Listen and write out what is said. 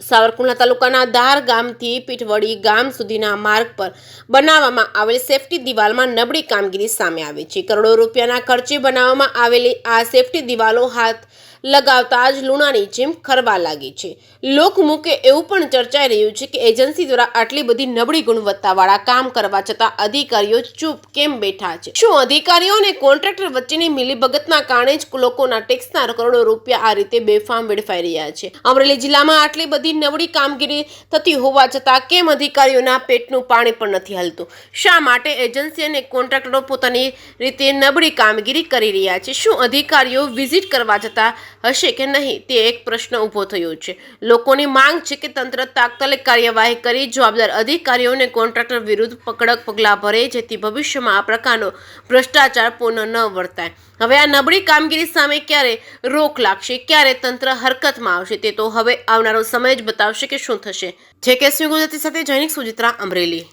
સાવરકુંડલા તાલુકાના ધાર ગામથી પીઠવડી ગામ સુધીના માર્ગ પર બનાવવામાં આવેલ સેફટી દિવાલમાં નબળી કામગીરી સામે આવી છે। કરોડો રૂપિયાના ખર્ચે બનાવવામાં આવેલી આ સેફટી દિવાલો હાથ લગાવતા જ લુણાની જેમ ખરવા લાગી છે। લોકમુખે એવું પણ ચર્ચાઈ રહ્યું છે કે એજન્સી દ્વારા આટલી બધી નબળી ગુણવત્તાવાળા કામ કરવા છતાં અધિકારીઓ ચૂપ કેમ બેઠા છે? શું અધિકારીઓ અને કોન્ટ્રાક્ટર વચ્ચેની મિલીભગતના કારણે જ લોકોના ટેક્સના કરોડો રૂપિયા આ રીતે બેફામ વેડફાઈ રહ્યા છે? અમરેલી જિલ્લામાં આટલી બધી નબળી કામગીરી થતી હોવા છતાં કેમ અધિકારીઓના પેટનું પાણી પણ નથી હલતું? શા માટે એજન્સી અને કોન્ટ્રાક્ટરો પોતાની રીતે નબળી કામગીરી કરી રહ્યા છે? શું અધિકારીઓ વિઝિટ કરવા જતા હશે કે નહીં, તે એક પ્રશ્ન ઊભો થયો છે। લોકોની માંગ છે કે તંત્ર તાત્કાલિક કાર્યવાહી કરી જવાબદાર અધિકારીઓ અને કોન્ટ્રાક્ટર વિરુદ્ધ કડક પગલાં ભરે, જેથી ભવિષ્યમાં આ પ્રકારનો ભ્રષ્ટાચાર પુનઃ ન વર્તાય। હવે આ નબળી કામગીરી સામે ક્યારે રોક લાગશે, ક્યારે તંત્ર હરકતમાં આવશે, તે તો હવે આવનારો સમય જ બતાવશે કે શું થશે। જે કે ગુજરાતી સાથે જૈનિક સુજિત્રા, અમરેલી।